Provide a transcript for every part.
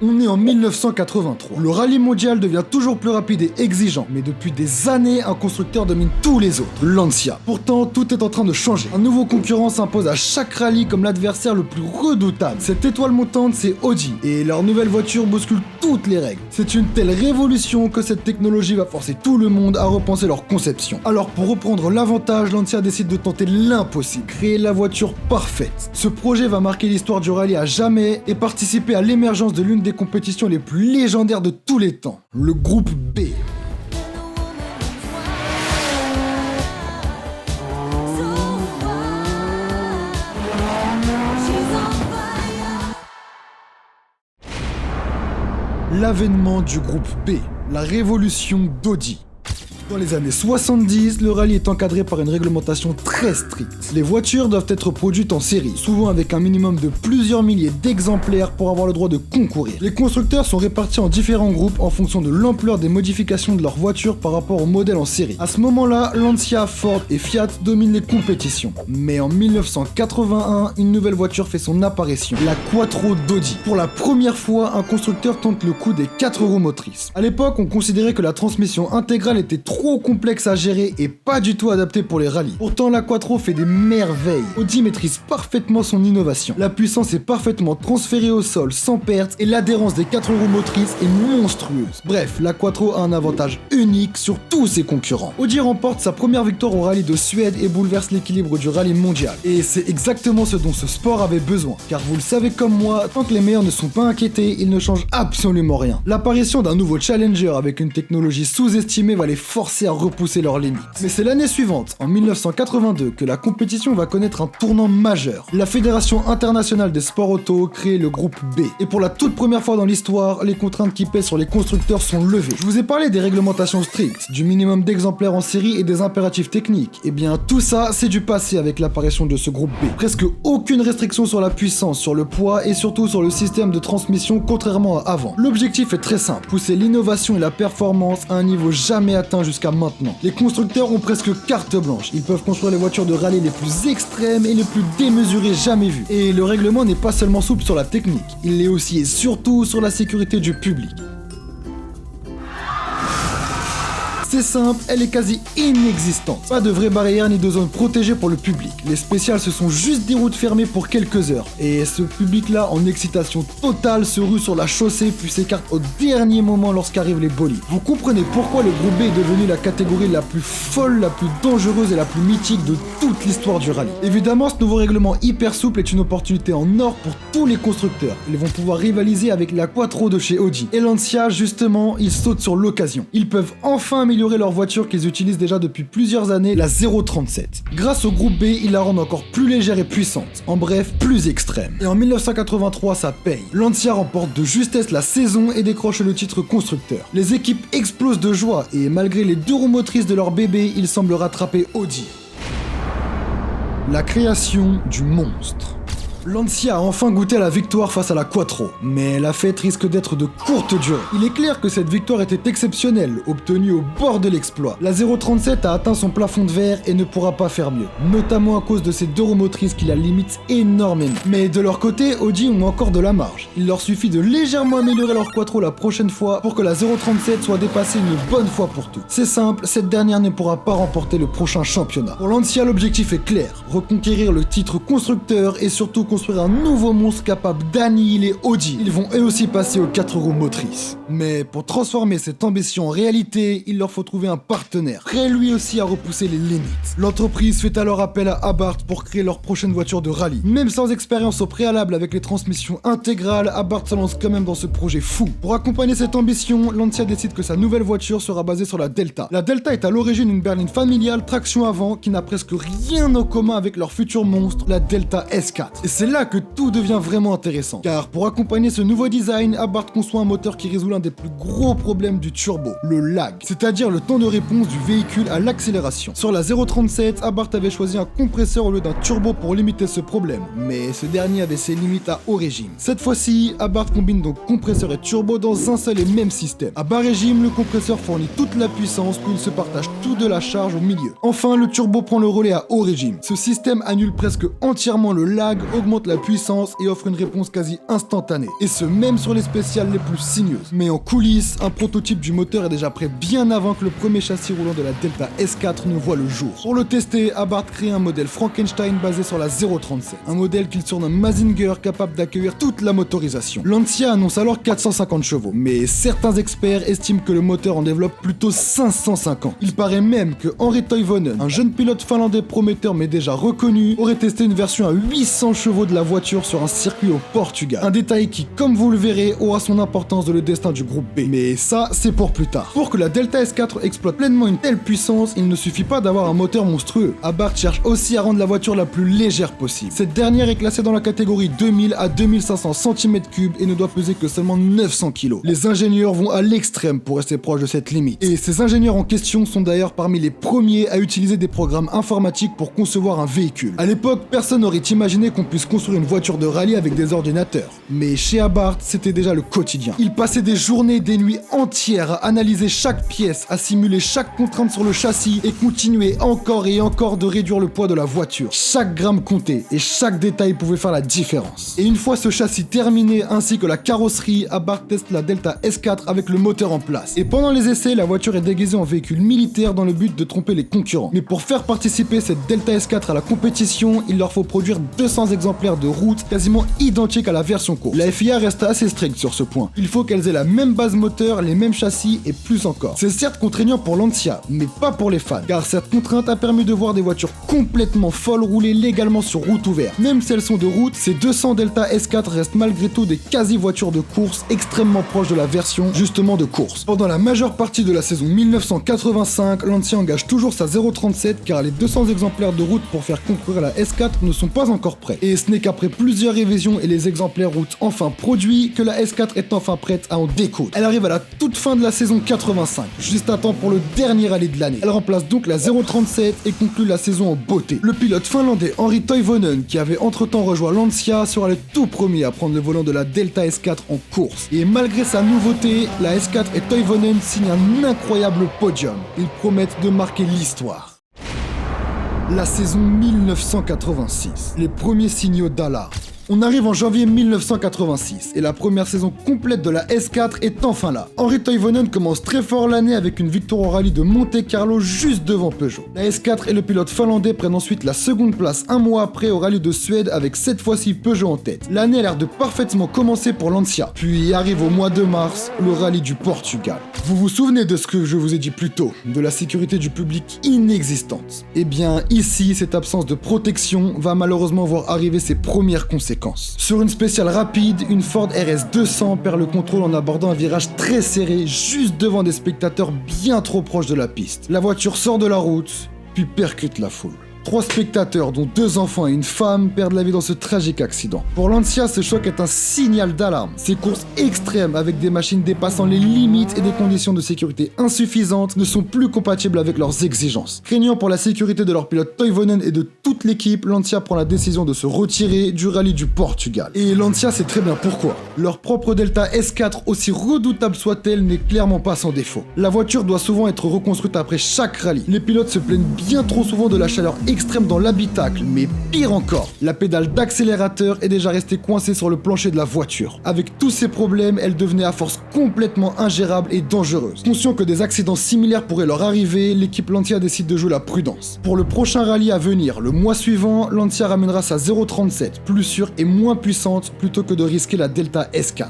On est en 1983. Le rallye mondial devient toujours plus rapide et exigeant, mais depuis des années, un constructeur domine tous les autres, Lancia. Pourtant, tout est en train de changer. Un nouveau concurrent s'impose à chaque rallye comme l'adversaire le plus redoutable. Cette étoile montante, c'est Audi, et leur nouvelle voiture bouscule toutes les règles. C'est une telle révolution que cette technologie va forcer tout le monde à repenser leur conception. Alors pour reprendre l'avantage, Lancia décide de tenter l'impossible, créer la voiture parfaite. Ce projet va marquer l'histoire du rallye à jamais et participer à l'émergence de l'une des compétitions les plus légendaires de tous les temps, le groupe B. L'avènement du groupe B, la révolution d'Audi. Dans les années 70, le rallye est encadré par une réglementation très stricte. Les voitures doivent être produites en série, souvent avec un minimum de plusieurs milliers d'exemplaires pour avoir le droit de concourir. Les constructeurs sont répartis en différents groupes en fonction de l'ampleur des modifications de leur voiture par rapport au modèle en série. À ce moment-là, Lancia, Ford et Fiat dominent les compétitions. Mais en 1981, une nouvelle voiture fait son apparition, la Quattro d'Audi. Pour la première fois, un constructeur tente le coup des 4 roues motrices. À l'époque, on considérait que la transmission intégrale était trop complexe à gérer et pas du tout adapté pour les rallyes. Pourtant, la Quattro fait des merveilles. Audi maîtrise parfaitement son innovation. La puissance est parfaitement transférée au sol sans perte et l'adhérence des 4 roues motrices est monstrueuse. Bref, la Quattro a un avantage unique sur tous ses concurrents. Audi remporte sa première victoire au rallye de Suède et bouleverse l'équilibre du rallye mondial. Et c'est exactement ce dont ce sport avait besoin. Car vous le savez comme moi, tant que les meilleurs ne sont pas inquiétés, ils ne changent absolument rien. L'apparition d'un nouveau challenger avec une technologie sous-estimée va les forcer à repousser leurs limites. Mais c'est l'année suivante, en 1982, que la compétition va connaître un tournant majeur. La Fédération internationale des sports auto crée le groupe B. Et pour la toute première fois dans l'histoire, les contraintes qui pèsent sur les constructeurs sont levées. Je vous ai parlé des réglementations strictes, du minimum d'exemplaires en série et des impératifs techniques. Et bien tout ça, c'est du passé avec l'apparition de ce groupe B. Presque aucune restriction sur la puissance, sur le poids et surtout sur le système de transmission contrairement à avant. L'objectif est très simple, pousser l'innovation et la performance à un niveau jamais atteint jusqu'à maintenant. Les constructeurs ont presque carte blanche. Ils peuvent construire les voitures de rallye les plus extrêmes et les plus démesurées jamais vues. Et le règlement n'est pas seulement souple sur la technique, il l'est aussi et surtout sur la sécurité du public. C'est simple, elle est quasi inexistante. Pas de vraies barrières ni de zones protégées pour le public. Les spéciales, ce sont juste des routes fermées pour quelques heures. Et ce public-là, en excitation totale, se rue sur la chaussée puis s'écarte au dernier moment lorsqu'arrivent les bolides. Vous comprenez pourquoi le groupe B est devenu la catégorie la plus folle, la plus dangereuse et la plus mythique de toute l'histoire du rallye. Évidemment, ce nouveau règlement hyper souple est une opportunité en or pour tous les constructeurs. Ils vont pouvoir rivaliser avec la Quattro de chez Audi. Et Lancia, justement, ils sautent sur l'occasion. Ils peuvent enfin améliorer leur voiture qu'ils utilisent déjà depuis plusieurs années, la 037. Grâce au groupe B, ils la rendent encore plus légère et puissante. En bref, plus extrême. Et en 1983, ça paye. Lancia remporte de justesse la saison et décroche le titre constructeur. Les équipes explosent de joie et malgré les 2 roues motrices de leur bébé, ils semblent rattraper Audi. La création du monstre. Lancia a enfin goûté à la victoire face à la Quattro, mais la fête risque d'être de courte durée. Il est clair que cette victoire était exceptionnelle, obtenue au bord de l'exploit. La 037 a atteint son plafond de verre et ne pourra pas faire mieux, notamment à cause de ses 2 roues motrices qui la limitent énormément. Mais de leur côté, Audi ont encore de la marge. Il leur suffit de légèrement améliorer leur Quattro la prochaine fois pour que la 037 soit dépassée une bonne fois pour toutes. C'est simple, cette dernière ne pourra pas remporter le prochain championnat. Pour Lancia, l'objectif est clair, reconquérir le titre constructeur et surtout construire un nouveau monstre capable d'annihiler Audi. Ils vont eux aussi passer aux 4 roues motrices. Mais pour transformer cette ambition en réalité, il leur faut trouver un partenaire, prêt lui aussi à repousser les limites. L'entreprise fait alors appel à Abarth pour créer leur prochaine voiture de rallye. Même sans expérience au préalable avec les transmissions intégrales, Abarth se lance quand même dans ce projet fou. Pour accompagner cette ambition, Lancia décide que sa nouvelle voiture sera basée sur la Delta. La Delta est à l'origine une berline familiale traction avant qui n'a presque rien en commun avec leur futur monstre, la Delta S4. Et c'est là que tout devient vraiment intéressant. Car pour accompagner ce nouveau design, Abarth conçoit un moteur qui résout l'un des plus gros problèmes du turbo, le lag, c'est-à-dire le temps de réponse du véhicule à l'accélération. Sur la 037, Abarth avait choisi un compresseur au lieu d'un turbo pour limiter ce problème, mais ce dernier avait ses limites à haut régime. Cette fois-ci, Abarth combine donc compresseur et turbo dans un seul et même système. À bas régime, le compresseur fournit toute la puissance, puis il se partage tout de la charge au milieu. Enfin, le turbo prend le relais à haut régime. Ce système annule presque entièrement le lag, augmente augmente la puissance et offre une réponse quasi instantanée. Et ce même sur les spéciales les plus sinueuses. Mais en coulisses, un prototype du moteur est déjà prêt bien avant que le premier châssis roulant de la Delta S4 ne voit le jour. Pour le tester, Abarth crée un modèle Frankenstein basé sur la 037, un modèle qu'il surnomme Mazinger capable d'accueillir toute la motorisation. Lancia annonce alors 450 chevaux, mais certains experts estiment que le moteur en développe plutôt 550. Il paraît même que Henri Toivonen, un jeune pilote finlandais prometteur mais déjà reconnu, aurait testé une version à 800 chevaux de la voiture sur un circuit au Portugal. Un détail qui, comme vous le verrez, aura son importance dans le destin du groupe B. Mais ça, c'est pour plus tard. Pour que la Delta S4 exploite pleinement une telle puissance, il ne suffit pas d'avoir un moteur monstrueux. Abarth cherche aussi à rendre la voiture la plus légère possible. Cette dernière est classée dans la catégorie 2000 à 2500 cm3 et ne doit peser que seulement 900 kg. Les ingénieurs vont à l'extrême pour rester proche de cette limite. Et ces ingénieurs en question sont d'ailleurs parmi les premiers à utiliser des programmes informatiques pour concevoir un véhicule. À l'époque, personne n'aurait imaginé qu'on puisse construire une voiture de rallye avec des ordinateurs. Mais chez Abarth, c'était déjà le quotidien. Ils passaient des journées, des nuits entières à analyser chaque pièce, à simuler chaque contrainte sur le châssis et continuer encore et encore de réduire le poids de la voiture. Chaque gramme comptait et chaque détail pouvait faire la différence. Et une fois ce châssis terminé ainsi que la carrosserie, Abarth teste la Delta S4 avec le moteur en place. Et pendant les essais, la voiture est déguisée en véhicule militaire dans le but de tromper les concurrents. Mais pour faire participer cette Delta S4 à la compétition, il leur faut produire 200 exemplaires de route quasiment identiques à la version course. La FIA reste assez stricte sur ce point. Il faut qu'elles aient la même base moteur, les mêmes châssis et plus encore. C'est certes contraignant pour Lancia, mais pas pour les fans, car cette contrainte a permis de voir des voitures complètement folles rouler légalement sur route ouverte. Même si elles sont de route, ces 200 Delta S4 restent malgré tout des quasi-voitures de course extrêmement proches de la version justement de course. Pendant la majeure partie de la saison 1985, Lancia engage toujours sa 037 car les 200 exemplaires de route pour faire concourir la S4 ne sont pas encore prêts. Et ce n'est qu'après plusieurs révisions et les exemplaires route enfin produits que la S4 est enfin prête à en découdre. Elle arrive à la toute fin de la saison 85, juste à temps pour le dernier rallye de l'année. Elle remplace donc la 037 et conclut la saison en beauté. Le pilote finlandais Henri Toivonen, qui avait entre-temps rejoint Lancia, sera le tout premier à prendre le volant de la Delta S4 en course. Et malgré sa nouveauté, la S4 et Toivonen signent un incroyable podium. Ils promettent de marquer l'histoire. La saison 1986, les premiers signaux d'alarme. On arrive en janvier 1986 et la première saison complète de la S4 est enfin là. Henri Toivonen commence très fort l'année avec une victoire au rallye de Monte Carlo juste devant Peugeot. La S4 et le pilote finlandais prennent ensuite la seconde place un mois après au rallye de Suède avec cette fois-ci Peugeot en tête. L'année a l'air de parfaitement commencer pour Lancia. Puis arrive au mois de mars, le rallye du Portugal. Vous vous souvenez de ce que je vous ai dit plus tôt, de la sécurité du public inexistante? Eh bien ici, cette absence de protection va malheureusement voir arriver ses premières conséquences. Sur une spéciale rapide, une Ford RS 200 perd le contrôle en abordant un virage très serré juste devant des spectateurs bien trop proches de la piste. La voiture sort de la route, puis percute la foule. 3 spectateurs, dont 2 enfants et une femme, perdent la vie dans ce tragique accident. Pour Lancia, ce choc est un signal d'alarme. Ces courses extrêmes avec des machines dépassant les limites et des conditions de sécurité insuffisantes ne sont plus compatibles avec leurs exigences. Craignant pour la sécurité de leur pilote Toivonen et de toute l'équipe, Lancia prend la décision de se retirer du rallye du Portugal. Et Lancia sait très bien pourquoi. Leur propre Delta S4, aussi redoutable soit-elle, n'est clairement pas sans défaut. La voiture doit souvent être reconstruite après chaque rallye. Les pilotes se plaignent bien trop souvent de la chaleur extrême dans l'habitacle, mais pire encore, la pédale d'accélérateur est déjà restée coincée sur le plancher de la voiture. Avec tous ces problèmes, elle devenait à force complètement ingérable et dangereuse. Conscient que des accidents similaires pourraient leur arriver, l'équipe Lancia décide de jouer la prudence. Pour le prochain rallye à venir, le mois suivant, Lancia ramènera sa 037, plus sûre et moins puissante, plutôt que de risquer la Delta S4.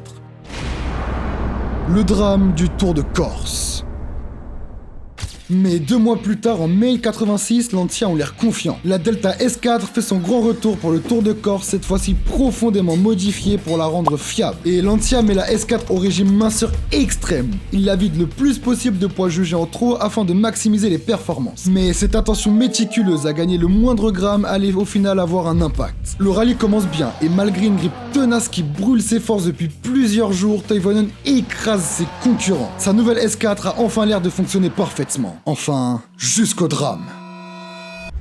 Le drame du Tour de Corse. Mais 2 mois plus tard, en mai 86, Lancia ont l'air confiants. La Delta S4 fait son grand retour pour le Tour de Corse, cette fois-ci profondément modifiée pour la rendre fiable. Et Lancia met la S4 au régime minceur extrême. Il la vide le plus possible de poids jugé en trop afin de maximiser les performances. Mais cette attention méticuleuse à gagner le moindre gramme allait au final avoir un impact. Le rallye commence bien et malgré une grippe tenace qui brûle ses forces depuis plusieurs jours, Toivonen écrase ses concurrents. Sa nouvelle S4 a enfin l'air de fonctionner parfaitement. Enfin, jusqu'au drame.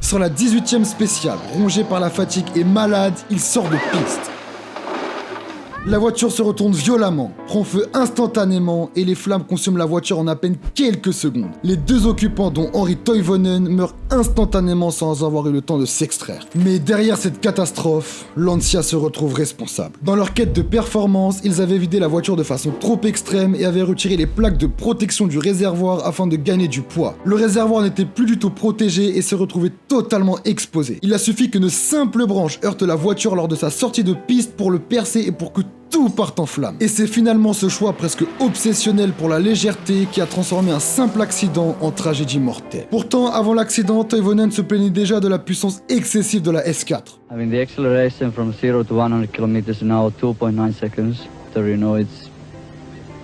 Sur la 18e spéciale, rongé par la fatigue et malade, il sort de piste. La voiture se retourne violemment, prend feu instantanément et les flammes consument la voiture en à peine quelques secondes. Les deux occupants, dont Henri Toivonen, meurent instantanément sans avoir eu le temps de s'extraire. Mais derrière cette catastrophe, Lancia se retrouve responsable. Dans leur quête de performance, ils avaient vidé la voiture de façon trop extrême et avaient retiré les plaques de protection du réservoir afin de gagner du poids. Le réservoir n'était plus du tout protégé et se retrouvait totalement exposé. Il a suffi qu'une simple branche heurte la voiture lors de sa sortie de piste pour le percer et pour que tout part en flammes. Et c'est finalement ce choix presque obsessionnel pour la légèreté qui a transformé un simple accident en tragédie mortelle. Pourtant, avant l'accident, Toivonen se plaignait déjà de la puissance excessive de la S4. I mean, the acceleration from 0 to 100 km an hour, 2.9 seconds. So, you know, it's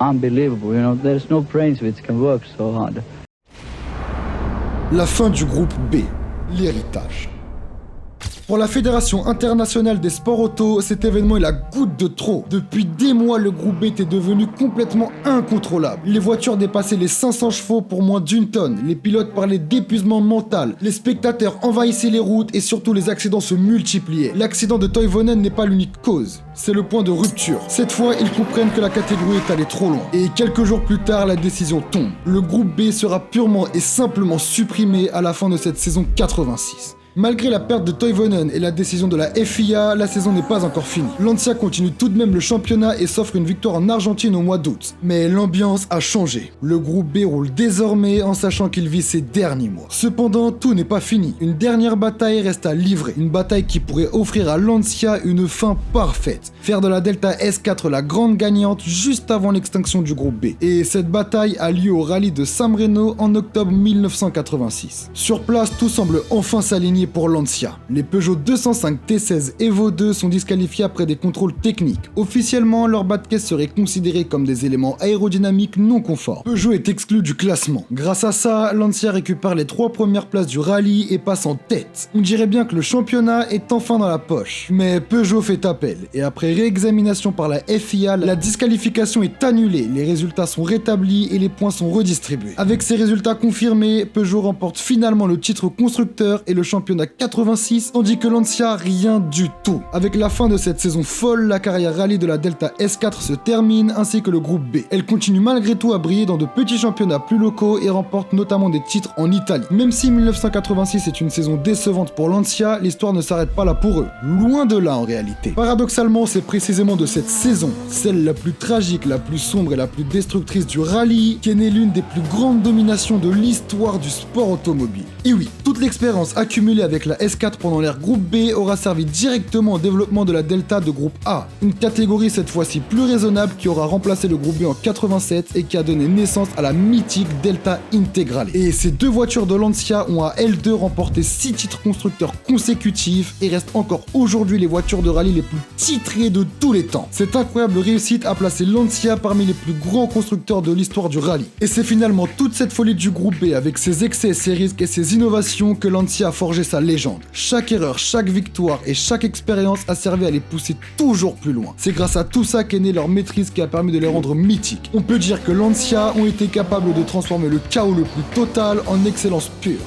unbelievable. You know, there's no brains which can work so hard. La fin du groupe B, l'héritage. Pour la Fédération internationale des sports auto, cet événement est la goutte de trop. Depuis des mois, le groupe B était devenu complètement incontrôlable. Les voitures dépassaient les 500 chevaux pour moins d'une tonne, les pilotes parlaient d'épuisement mental, les spectateurs envahissaient les routes et surtout les accidents se multipliaient. L'accident de Toivonen n'est pas l'unique cause, c'est le point de rupture. Cette fois, ils comprennent que la catégorie est allée trop loin. Et quelques jours plus tard, la décision tombe. Le groupe B sera purement et simplement supprimé à la fin de cette saison 86. Malgré la perte de Toivonen et la décision de la FIA, la saison n'est pas encore finie. Lancia continue tout de même le championnat et s'offre une victoire en Argentine au mois d'août. Mais l'ambiance a changé. Le groupe B roule désormais en sachant qu'il vit ses derniers mois. Cependant, tout n'est pas fini. Une dernière bataille reste à livrer. Une bataille qui pourrait offrir à Lancia une fin parfaite. Faire de la Delta S4 la grande gagnante juste avant l'extinction du groupe B. Et cette bataille a lieu au rallye de San Marino en octobre 1986. Sur place, tout semble enfin s'aligner pour Lancia. Les Peugeot 205 T16 Evo 2 sont disqualifiés après des contrôles techniques. Officiellement, leur bas de caisse serait considéré comme des éléments aérodynamiques non conformes. Peugeot est exclu du classement. Grâce à ça, Lancia récupère les 3 premières places du rallye et passe en tête. On dirait bien que le championnat est enfin dans la poche. Mais Peugeot fait appel et après réexamination par la FIA, la disqualification est annulée, les résultats sont rétablis et les points sont redistribués. Avec ces résultats confirmés, Peugeot remporte finalement le titre constructeur et le championnat 86, tandis que Lancia rien du tout. Avec la fin de cette saison folle, la carrière rallye de la Delta S4 se termine, ainsi que le groupe B. Elle continue malgré tout à briller dans de petits championnats plus locaux et remporte notamment des titres en Italie. Même si 1986 est une saison décevante pour Lancia, l'histoire ne s'arrête pas là pour eux. Loin de là en réalité. Paradoxalement, c'est précisément de cette saison, celle la plus tragique, la plus sombre et la plus destructrice du rallye, qu'est née l'une des plus grandes dominations de l'histoire du sport automobile. Et oui, toute l'expérience accumulée avec la S4 pendant l'ère groupe B aura servi directement au développement de la Delta de groupe A, une catégorie cette fois-ci plus raisonnable qui aura remplacé le groupe B en 87 et qui a donné naissance à la mythique Delta Integrale. Et ces deux voitures de Lancia ont à elles deux remporté 6 titres constructeurs consécutifs et restent encore aujourd'hui les voitures de rallye les plus titrées de tous les temps. Cette incroyable réussite a placé Lancia parmi les plus grands constructeurs de l'histoire du rallye. Et c'est finalement toute cette folie du groupe B avec ses excès, ses risques et ses innovations que Lancia a forgé sa légende. Chaque erreur, chaque victoire et chaque expérience a servi à les pousser toujours plus loin. C'est grâce à tout ça qu'est née leur maîtrise qui a permis de les rendre mythiques. On peut dire que Lancia ont été capables de transformer le chaos le plus total en excellence pure.